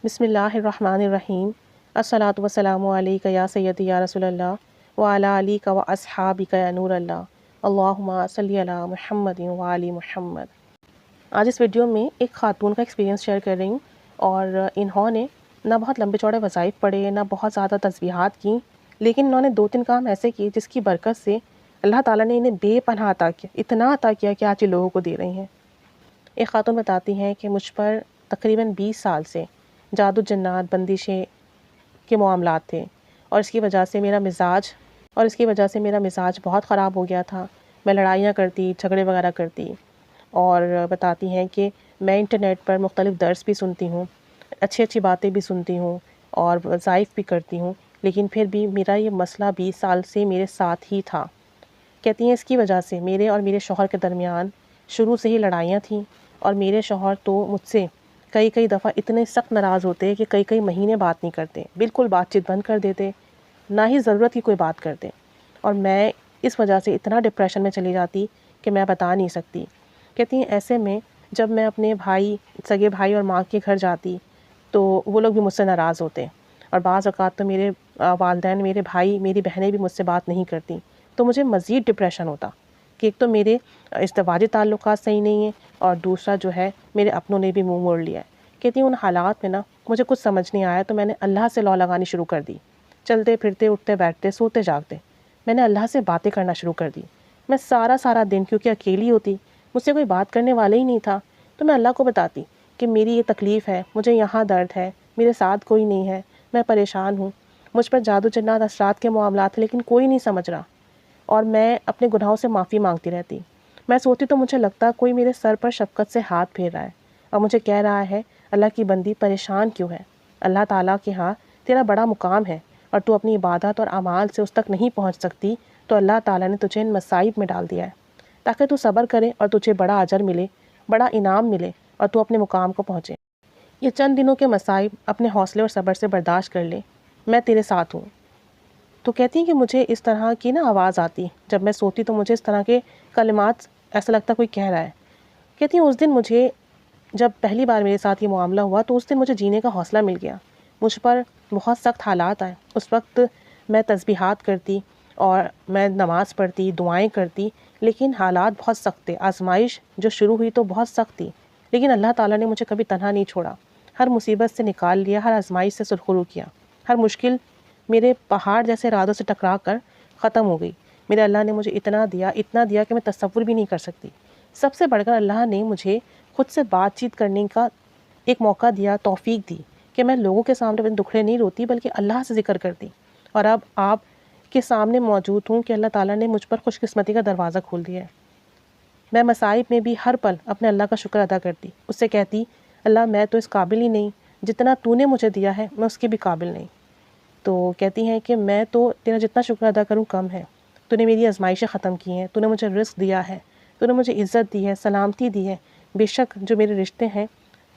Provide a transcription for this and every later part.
بسم اللہ الرحمن الرحیم الصلاۃ والسلام علیک یا سیدی یا رسول اللہ وعلی علیک و اصحابک یا نور اللہ اللہم صلی علی محمد وعلی محمد۔ آج اس ویڈیو میں ایک خاتون کا ایکسپیرینس شیئر کر رہی ہوں، اور انہوں نے نہ بہت لمبے چوڑے وظائف پڑھے، نہ بہت زیادہ تسبیحات کیں، لیکن انہوں نے 2-3 کام ایسے کیے جس کی برکت سے اللہ تعالیٰ نے انہیں بے پناہ عطا کیا، اتنا عطا کیا کہ آج یہ لوگوں کو دے رہی ہیں۔ ایک خاتون بتاتی ہیں کہ مجھ پر تقریباً 20 سال سے جادو جنات بندشیں کے معاملات تھے، اور اس کی وجہ سے میرا مزاج بہت خراب ہو گیا تھا۔ میں لڑائیاں کرتی، جھگڑے وغیرہ کرتی، اور بتاتی ہیں کہ میں انٹرنیٹ پر مختلف درس بھی سنتی ہوں، اچھی باتیں بھی سنتی ہوں اور وظائف بھی کرتی ہوں، لیکن پھر بھی میرا یہ مسئلہ 20 سال سے میرے ساتھ ہی تھا۔ کہتی ہیں اس کی وجہ سے میرے اور میرے شوہر کے درمیان شروع سے ہی لڑائیاں تھیں، اور میرے شوہر تو مجھ سے کئی دفعہ اتنے سخت ناراض ہوتے کہ کئی مہینے بات نہیں کرتے، بالکل بات چیت بند کر دیتے، نہ ہی ضرورت کی کوئی بات کرتے، اور میں اس وجہ سے اتنا ڈپریشن میں چلی جاتی کہ میں بتا نہیں سکتی۔ کہتی ہیں ایسے میں جب میں اپنے سگے بھائی اور ماں کے گھر جاتی تو وہ لوگ بھی مجھ سے ناراض ہوتے، اور بعض اوقات تو میرے والدین، میرے بھائی، میری بہنیں بھی مجھ سے بات نہیں کرتی، تو مجھے مزید ڈپریشن ہوتا کہ ایک تو میرے ازدواجی تعلقات صحیح نہیں ہیں، اور دوسرا جو ہے میرے اپنوں نے بھی منہ موڑ لیا ہے۔ کہتی ہیں ان حالات میں مجھے کچھ سمجھ نہیں آیا، تو میں نے اللہ سے لو لگانی شروع کر دی۔ چلتے پھرتے، اٹھتے بیٹھتے، سوتے جاگتے میں نے اللہ سے باتیں کرنا شروع کر دی۔ میں سارا دن، کیونکہ اکیلی ہوتی، مجھ سے کوئی بات کرنے والا ہی نہیں تھا، تو میں اللہ کو بتاتی کہ میری یہ تکلیف ہے، مجھے یہاں درد ہے، میرے ساتھ کوئی نہیں ہے، میں پریشان ہوں، مجھ پر جادو جنات اثرات کے معاملات ہیں لیکن کوئی نہیں سمجھ رہا، اور میں اپنے گناہوں سے معافی مانگتی رہتی۔ میں سوتی تو مجھے لگتا کوئی میرے سر پر شفقت سے ہاتھ پھیر رہا ہے، اور مجھے کہہ رہا ہے اللہ کی بندی پریشان کیوں ہے؟ اللہ تعالیٰ کے ہاں تیرا بڑا مقام ہے، اور تو اپنی عبادت اور اعمال سے اس تک نہیں پہنچ سکتی، تو اللہ تعالیٰ نے تجھے ان مصائب میں ڈال دیا ہے تاکہ تو صبر کرے اور تجھے بڑا اجر ملے، بڑا انعام ملے، اور تو اپنے مقام کو پہنچے۔ یہ چند دنوں کے مصائب اپنے حوصلے اور صبر سے برداشت کر لے، میں تیرے ساتھ ہوں۔ تو کہتی ہیں کہ مجھے اس طرح کی آواز آتی جب میں سوتی، تو مجھے اس طرح کے کلمات ایسا لگتا کوئی کہہ رہا ہے۔ کہتی ہیں اس دن مجھے، جب پہلی بار میرے ساتھ یہ معاملہ ہوا، تو اس دن مجھے جینے کا حوصلہ مل گیا۔ مجھ پر بہت سخت حالات آئے، اس وقت میں تسبیحات کرتی اور میں نماز پڑھتی، دعائیں کرتی، لیکن حالات بہت سخت تھے۔ آزمائش جو شروع ہوئی تو بہت سخت تھی، لیکن اللہ تعالیٰ نے مجھے کبھی تنہا نہیں چھوڑا، ہر مصیبت سے نکال لیا، ہر آزمائش سے سرخرو کیا، ہر مشکل میرے پہاڑ جیسے ارادوں سے ٹکرا کر ختم ہو گئی۔ میرے اللہ نے مجھے اتنا دیا کہ میں تصور بھی نہیں کر سکتی۔ سب سے بڑھ کر اللہ نے مجھے خود سے بات چیت کرنے کا ایک موقع دیا، توفیق دی کہ میں لوگوں کے سامنے اپنے دکھڑے نہیں روتی، بلکہ اللہ سے ذکر کرتی، اور اب آپ کے سامنے موجود ہوں کہ اللہ تعالیٰ نے مجھ پر خوش قسمتی کا دروازہ کھول دیا ہے۔ میں مصائب میں بھی ہر پل اپنے اللہ کا شکر ادا کرتی، اس سے کہتی اللہ میں تو اس قابل ہی نہیں، جتنا تو نے مجھے دیا ہے میں اس کے بھی قابل نہیں۔ تو کہتی ہیں کہ میں تو تیرا جتنا شکر ادا کروں کم ہے، تو نے میری آزمائشیں ختم کی ہیں، تو نے مجھے رزق دیا ہے، تو نے مجھے عزت دی ہے، سلامتی دی ہے۔ بے شک جو میرے رشتے ہیں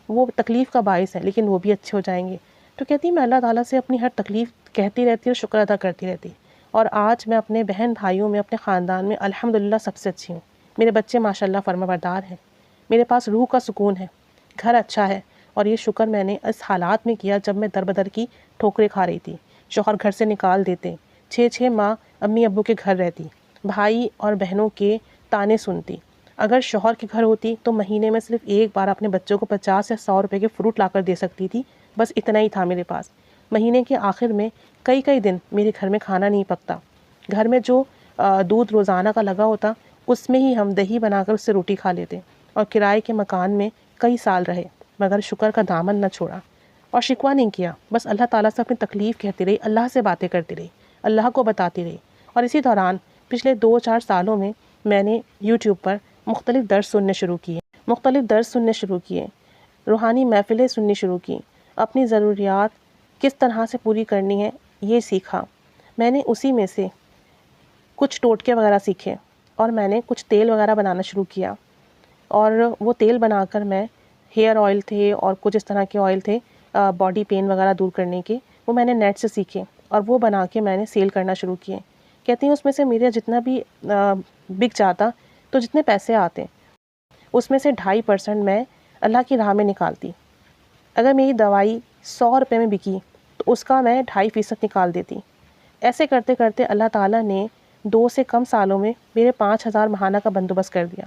وہ تکلیف کا باعث ہے، لیکن وہ بھی اچھے ہو جائیں گے۔ تو کہتی ہیں میں اللہ تعالیٰ سے اپنی ہر تکلیف کہتی رہتی اور شکر ادا کرتی رہتی، اور آج میں اپنے بہن بھائیوں میں، اپنے خاندان میں الحمدللہ سب سے اچھی ہوں۔ میرے بچے ماشاءاللہ فرما بردار ہیں، میرے پاس روح کا سکون ہے، گھر اچھا ہے، اور یہ شکر میں نے اس حالات میں کیا جب میں در بدر کی ٹھوکریں کھا رہی تھی۔ شوہر گھر سے نکال دیتے، 6 ماہ امی ابو کے گھر رہتی، بھائی اور بہنوں کے تانے سنتی۔ اگر شوہر کے گھر ہوتی تو مہینے میں صرف ایک بار اپنے بچوں کو 50 یا 100 روپے کے فروٹ لا کر دے سکتی تھی، بس اتنا ہی تھا میرے پاس۔ مہینے کے آخر میں کئی دن میرے گھر میں کھانا نہیں پکتا، گھر میں جو دودھ روزانہ کا لگا ہوتا اس میں ہی ہم دہی بنا کر اس سے روٹی کھا لیتے، اور کرائے کے مکان میں کئی سال رہے، مگر شکر کا دامن نہ چھوڑا اور شکوہ نہیں کیا، بس اللہ تعالیٰ سے اپنی تکلیف کہتی رہی، اللہ سے باتیں کرتی رہی، اللہ کو بتاتی رہی۔ اور اسی دوران پچھلے 2-4 سالوں میں نے یوٹیوب پر مختلف درس سننے شروع کیے، روحانی محفلیں سننی شروع کی، اپنی ضروریات کس طرح سے پوری کرنی ہے یہ سیکھا۔ میں نے اسی میں سے کچھ ٹوٹکے وغیرہ سیکھے، اور میں نے کچھ تیل وغیرہ بنانا شروع کیا، اور وہ تیل بنا کر میں ہیئر آئل تھے اور کچھ اس طرح کے آئل تھے باڈی پین وغیرہ دور کرنے کے، وہ میں نے نیٹ سے سیکھے، اور وہ بنا کے میں نے سیل کرنا شروع کیے۔ کہتی ہیں اس میں سے میرا جتنا بھی بک جاتا، تو جتنے پیسے آتے اس میں سے 2.5% میں اللہ کی راہ میں نکالتی۔ اگر میری دوائی 100 روپے میں بکی تو اس کا میں 2.5% نکال دیتی۔ ایسے کرتے کرتے اللہ تعالیٰ نے 2 سے کم سالوں میں میرے 5,000 ماہانہ کا بندوبست کر دیا۔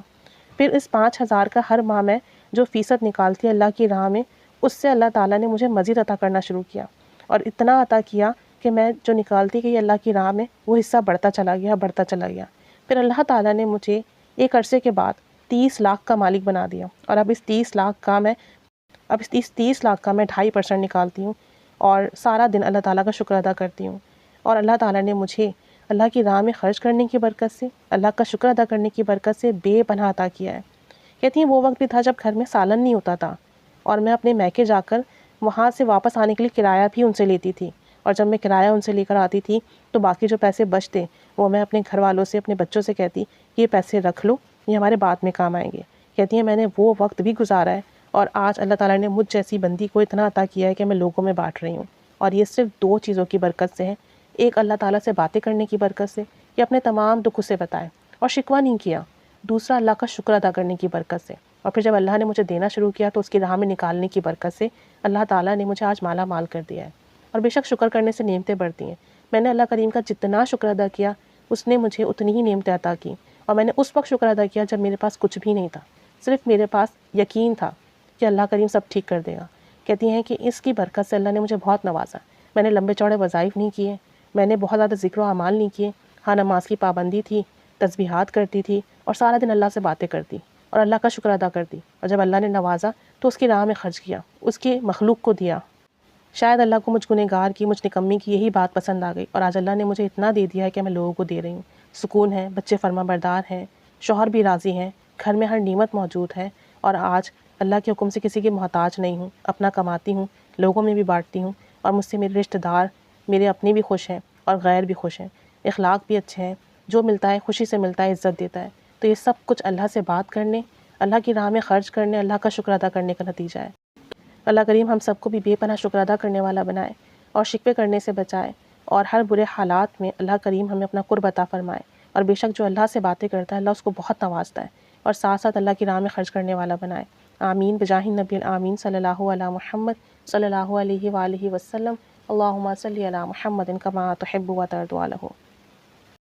پھر اس 5,000 کا ہر ماہ میں جو فیصد نکالتی اللہ کی راہ میں، اس سے اللہ تعالیٰ نے مجھے مزید عطا کرنا شروع کیا، اور اتنا عطا کیا کہ میں جو نکالتی گئی اللہ کی راہ میں وہ حصہ بڑھتا چلا گیا۔ پھر اللہ تعالیٰ نے مجھے ایک عرصے کے بعد 30 لاکھ کا مالک بنا دیا، اور اب اس 30 لاکھ کا میں 2.5% نکالتی ہوں، اور سارا دن اللہ تعالیٰ کا شکر ادا کرتی ہوں۔ اور اللہ تعالیٰ نے مجھے اللہ کی راہ میں خرچ کرنے کی برکت سے، اللہ کا شکر ادا کرنے کی برکت سے بے پناہ عطا کیا ہے۔ کہتی ہیں وہ وقت بھی تھا جب گھر میں سالن نہیں ہوتا تھا، اور میں اپنے میکے جا کر وہاں سے واپس آنے کے لیے کرایہ بھی ان سے لیتی تھی، اور جب میں کرایہ ان سے لے کر آتی تھی تو باقی جو پیسے بچتے وہ میں اپنے گھر والوں سے، اپنے بچوں سے کہتی کہ یہ پیسے رکھ لو، یہ ہمارے بعد میں کام آئیں گے۔ کہتی ہیں میں نے وہ وقت بھی گزارا ہے، اور آج اللہ تعالیٰ نے مجھ جیسی بندی کو اتنا عطا کیا ہے کہ میں لوگوں میں بانٹ رہی ہوں، اور یہ صرف 2 چیزوں کی برکت سے ہے۔ ایک اللہ تعالیٰ سے باتیں کرنے کی برکت سے کہ اپنے تمام دکھ اسے بتائے اور شکوہ نہیں کیا۔ دوسرا اللہ کا شکر ادا کرنے کی برکت سے، اور پھر جب اللہ نے مجھے دینا شروع کیا تو اس کی راہ میں نکالنے کی برکت سے اللہ تعالیٰ نے مجھے آج مالا مال کر دیا ہے۔ اور بے شک شکر کرنے سے نعمتیں بڑھتی ہیں۔ میں نے اللہ کریم کا جتنا شکر ادا کیا اس نے مجھے اتنی ہی نعمتیں عطا کی، اور میں نے اس وقت شکر ادا کیا جب میرے پاس کچھ بھی نہیں تھا، صرف میرے پاس یقین تھا کہ اللہ کریم سب ٹھیک کر دے گا۔ کہتی ہیں کہ اس کی برکت سے اللہ نے مجھے بہت نوازا۔ میں نے لمبے چوڑے وظائف نہیں کیے، میں نے بہت زیادہ ذکر و اعمال نہیں کیے، ہاں نماز کی پابندی تھی، تسبیحات کرتی تھی، اور سارا دن اللہ سے باتیں کرتی اور اللہ کا شکر ادا کرتی، اور جب اللہ نے نوازا تو اس کی راہ میں خرچ کیا، اس کی مخلوق کو دیا۔ شاید اللہ کو مجھ گنہگار کی، مجھ نکمی کی یہی بات پسند آ گئی، اور آج اللہ نے مجھے اتنا دے دیا ہے کہ میں لوگوں کو دے رہی ہوں۔ سکون ہے، بچے فرما بردار ہیں، شوہر بھی راضی ہیں، گھر میں ہر نعمت موجود ہے، اور آج اللہ کے حکم سے کسی کی محتاج نہیں ہوں، اپنا کماتی ہوں، لوگوں میں بھی بانٹتی ہوں، اور مجھ سے میرے رشتہ دار، میرے اپنے بھی خوش ہیں اور غیر بھی خوش ہیں، اخلاق بھی اچھے ہیں، جو ملتا ہے خوشی سے ملتا ہے، عزت دیتا ہے۔ تو یہ سب کچھ اللہ سے بات کرنے، اللہ کی راہ میں خرچ کرنے، اللہ کا شکر ادا کرنے کا نتیجہ ہے۔ اللہ کریم ہم سب کو بھی بے پناہ شکر ادا کرنے والا بنائے، اور شکوے کرنے سے بچائے، اور ہر برے حالات میں اللہ کریم ہمیں اپنا قرب عطا فرمائے۔ اور بے شک جو اللہ سے باتیں کرتا ہے اللہ اس کو بہت نوازتا ہے، اور ساتھ ساتھ اللہ کی راہ میں خرچ کرنے والا بنائے۔ آمین بجاہ نبی الآمین صلی اللہ علی محمد صلی اللہ علیہ وآلہ وسلم۔ اللہم صلی علی محمد کما تحب و ترضی عنہ۔